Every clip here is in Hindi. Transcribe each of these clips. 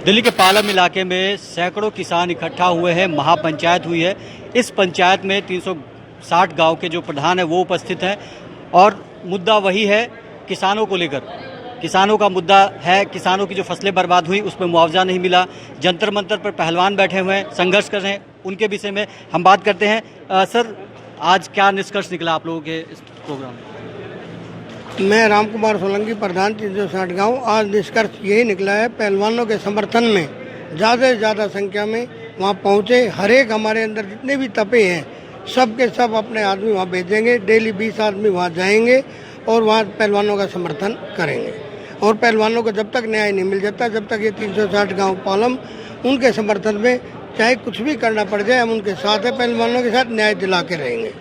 दिल्ली के पालम इलाके में सैकड़ों किसान इकट्ठा हुए हैं। महापंचायत हुई है। इस पंचायत में 360 गांव के जो प्रधान है वो उपस्थित हैं और मुद्दा वही है किसानों को लेकर। किसानों का मुद्दा है, किसानों की जो फसलें बर्बाद हुई उसमें मुआवजा नहीं मिला। जंतर मंतर पर पहलवान बैठे हुए हैं, संघर्ष कर रहे हैं, उनके विषय में हम बात करते हैं। सर, आज क्या निष्कर्ष निकला आप लोगों के इस प्रोग्राम में? मैं राम कुमार सोलंकी, प्रधान 360 गाँव। आज निष्कर्ष यही निकला है, पहलवानों के समर्थन में ज़्यादा से ज़्यादा संख्या में वहाँ पहुँचे। हर एक हमारे अंदर जितने भी तपे हैं सब के सब अपने आदमी वहाँ भेजेंगे। डेली 20 आदमी वहाँ जाएंगे और वहाँ पहलवानों का समर्थन करेंगे। और पहलवानों को जब तक न्याय नहीं मिल जाता, जब तक ये 360 गाँव पालम उनके समर्थन में चाहे कुछ भी करना पड़ जाए, हम उनके साथ है, पहलवानों के साथ न्याय दिला के रहेंगे।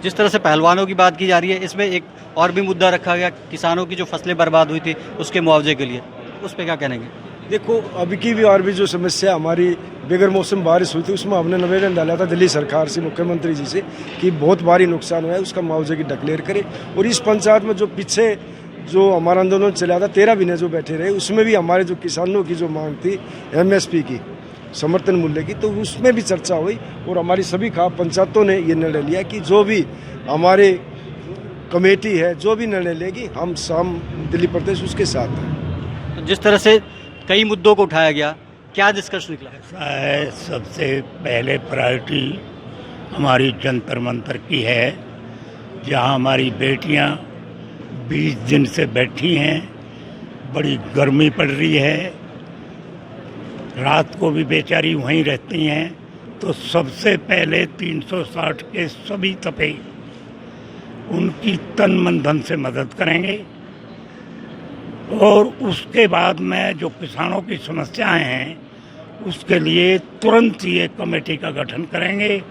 जिस तरह से पहलवानों की बात की जा रही है, इसमें एक और भी मुद्दा रखा गया, किसानों की जो फसलें बर्बाद हुई थी उसके मुआवजे के लिए, उस पर क्या कहेंगे? देखो, अभी की भी और भी जो समस्या हमारी बेगर मौसम बारिश हुई थी, उसमें हमने निवेदन डाला था दिल्ली सरकार से, मुख्यमंत्री जी से, कि बहुत भारी नुकसान हुआ है, उसका मुआवजे की डिक्लेयर करे। और इस पंचायत में जो पीछे जो हमारा आंदोलन चला था 13 महीने जो बैठे रहे, उसमें भी हमारे जो किसानों की जो मांग थी MSP की, समर्थन मूल्य की, तो उसमें भी चर्चा हुई और हमारी सभी पंचायतों ने ये निर्णय लिया कि जो भी हमारे कमेटी है जो भी निर्णय लेगी, हम दिल्ली प्रदेश उसके साथ हैं। तो जिस तरह से कई मुद्दों को उठाया गया, क्या निष्कर्ष निकला? ऐसा है, सबसे पहले प्रायोरिटी हमारी जंतर मंतर की है, जहां हमारी बेटियां 20 दिन से बैठी हैं। बड़ी गर्मी पड़ रही है, रात को भी बेचारी वहीं रहती हैं। तो सबसे पहले 360 के सभी तपे उनकी तन मन धन से मदद करेंगे और उसके बाद में जो किसानों की समस्याएं हैं उसके लिए तुरंत ही एक कमेटी का गठन करेंगे।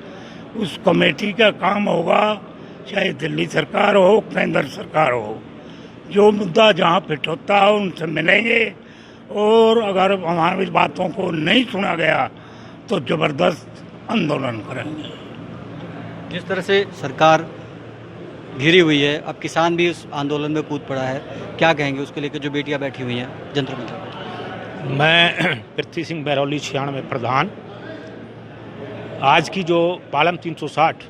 उस कमेटी का काम होगा, चाहे दिल्ली सरकार हो, केंद्र सरकार हो, जो मुद्दा जहां फिट होता है उनसे मिलेंगे और अगर हमारी बातों को नहीं सुना गया तो जबरदस्त आंदोलन करेंगे। जिस तरह से सरकार घिरी हुई है, अब किसान भी उस आंदोलन में कूद पड़ा है, क्या कहेंगे उसको लेकर जो बेटियां बैठी हुई हैं जंतर मंतर पर? मैं पृथ्वी सिंह बहरौली 96 प्रधान। आज की जो पालम 360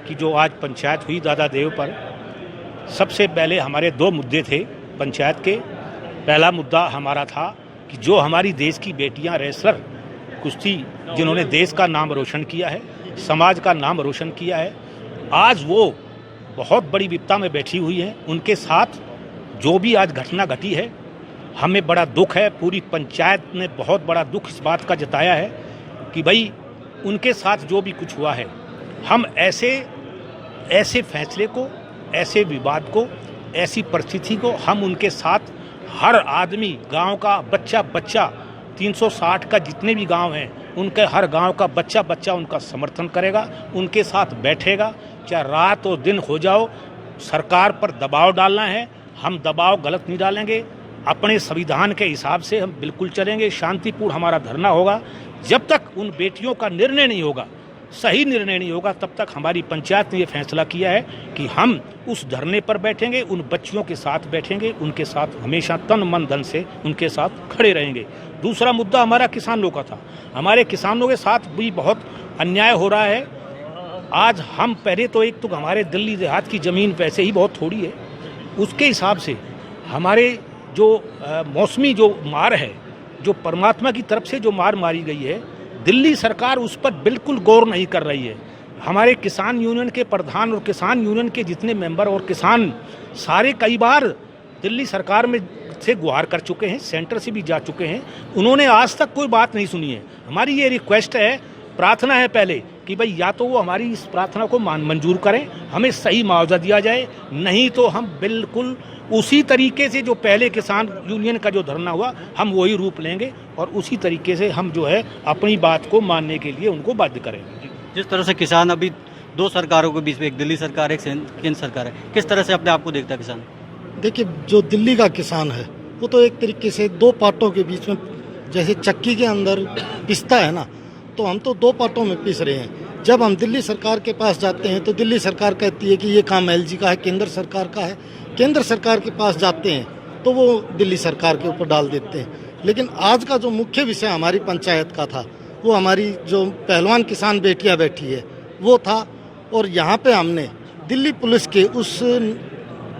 की जो आज पंचायत हुई दादा देव पर, सबसे पहले हमारे 2 मुद्दे थे पंचायत के। पहला मुद्दा हमारा था कि जो हमारी देश की बेटियां रेसलर कुश्ती जिन्होंने देश का नाम रोशन किया है, समाज का नाम रोशन किया है, आज वो बहुत बड़ी विपदा में बैठी हुई है। उनके साथ जो भी आज घटना घटी है, हमें बड़ा दुख है। पूरी पंचायत ने बहुत बड़ा दुख इस बात का जताया है कि भाई उनके साथ जो भी कुछ हुआ है, हम ऐसे फैसले को, ऐसे विवाद को, ऐसी परिस्थिति को हम उनके साथ, हर आदमी, गांव का बच्चा 360 का जितने भी गांव हैं उनके हर गांव का बच्चा उनका समर्थन करेगा, उनके साथ बैठेगा। चाहे रात और दिन हो जाओ, सरकार पर दबाव डालना है, हम दबाव गलत नहीं डालेंगे। अपने संविधान के हिसाब से हम बिल्कुल चलेंगे। शांतिपूर्ण हमारा धरना होगा। जब तक उन बेटियों का निर्णय नहीं होगा, सही निर्णय नहीं होगा, तब तक हमारी पंचायत ने ये फैसला किया है कि हम उस धरने पर बैठेंगे, उन बच्चियों के साथ बैठेंगे, उनके साथ हमेशा तन मन धन से उनके साथ खड़े रहेंगे। दूसरा मुद्दा हमारा किसानों का था। हमारे किसानों के साथ भी बहुत अन्याय हो रहा है। आज हम पहले तो एक तो हमारे दिल्ली देहात की ज़मीन वैसे ही बहुत थोड़ी है, उसके हिसाब से हमारे जो मौसमी जो मार है, जो परमात्मा की तरफ से जो मार मारी गई है, दिल्ली सरकार उस पर बिल्कुल गौर नहीं कर रही है। हमारे किसान यूनियन के प्रधान और किसान यूनियन के जितने मेंबर और किसान सारे कई बार दिल्ली सरकार में से गुहार कर चुके हैं, सेंटर से भी जा चुके हैं, उन्होंने आज तक कोई बात नहीं सुनी है। हमारी ये रिक्वेस्ट है, प्रार्थना है पहले कि भाई या तो वो हमारी इस प्रार्थना को मंजूर करें, हमें सही मुआवजा दिया जाए, नहीं तो हम बिल्कुल उसी तरीके से जो पहले किसान यूनियन का जो धरना हुआ, हम वही रूप लेंगे और उसी तरीके से हम जो है अपनी बात को मानने के लिए उनको बाध्य करेंगे। जिस तरह से किसान अभी 2 सरकारों के बीच में, एक दिल्ली सरकार, एक केंद्र सरकार है, किस तरह से अपने आप को देखता है किसान? देखिए, जो दिल्ली का किसान है वो तो एक तरीके से 2 पार्टों के बीच में, जैसे चक्की के अंदर पिसता है ना, तो हम तो 2 पार्टों में पिस रहे हैं। जब हम दिल्ली सरकार के पास जाते हैं तो दिल्ली सरकार कहती है कि ये काम LG का है, केंद्र सरकार का है। केंद्र सरकार के पास जाते हैं तो वो दिल्ली सरकार के ऊपर डाल देते हैं। लेकिन आज का जो मुख्य विषय हमारी पंचायत का था वो हमारी जो पहलवान किसान बेटियां बैठी है वो था। और यहाँ पे हमने दिल्ली पुलिस के उस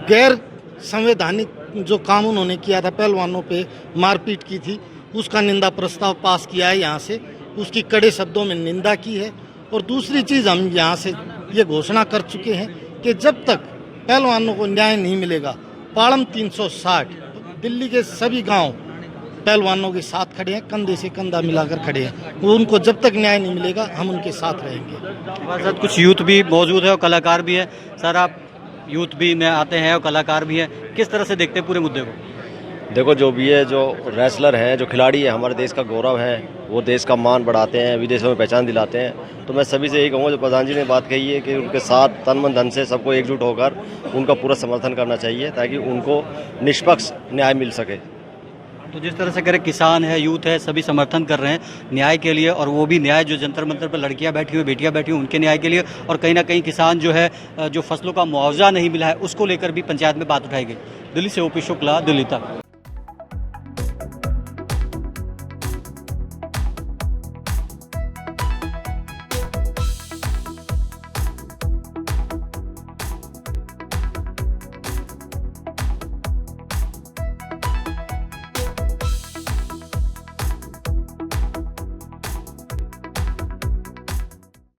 गैर संवैधानिक जो काम उन्होंने किया था, पहलवानों पे मारपीट की थी, उसका निंदा प्रस्ताव पास किया है यहाँ से, उसकी कड़े शब्दों में निंदा की है। और दूसरी चीज़ हम यहाँ से ये घोषणा कर चुके हैं कि जब तक पहलवानों को न्याय नहीं मिलेगा, पालम 360 दिल्ली के सभी गांव पहलवानों के साथ खड़े हैं, कंधे से कंधा मिलाकर खड़े हैं। वो उनको जब तक न्याय नहीं मिलेगा हम उनके साथ रहेंगे। हमारे साथ कुछ यूथ भी मौजूद है और कलाकार भी है। सर, आप यूथ भी में आते हैं और कलाकार भी हैं, किस तरह से देखते हैं पूरे मुद्दे को? देखो, जो भी है, जो रेसलर हैं, जो खिलाड़ी है, हमारे देश का गौरव है, वो देश का मान बढ़ाते हैं, विदेशों में पहचान दिलाते हैं। तो मैं सभी से यही कहूँगा, जो प्रधान जी ने बात कही है कि उनके साथ तन मन धन से सबको एकजुट होकर उनका पूरा समर्थन करना चाहिए ताकि उनको निष्पक्ष न्याय मिल सके। तो जिस तरह से कह रहे किसान है, यूथ है, सभी समर्थन कर रहे हैं न्याय के लिए, और वो भी न्याय जो जंतर मंतर पर लड़कियां बैठी हुई, बेटियां बैठी हुई, उनके न्याय के लिए। और कहीं ना कहीं किसान जो है, जो फसलों का मुआवजा नहीं मिला है, उसको लेकर भी पंचायत में बात उठाई गई। दिल्ली से ओपी शुक्ला, दिल्ली तक।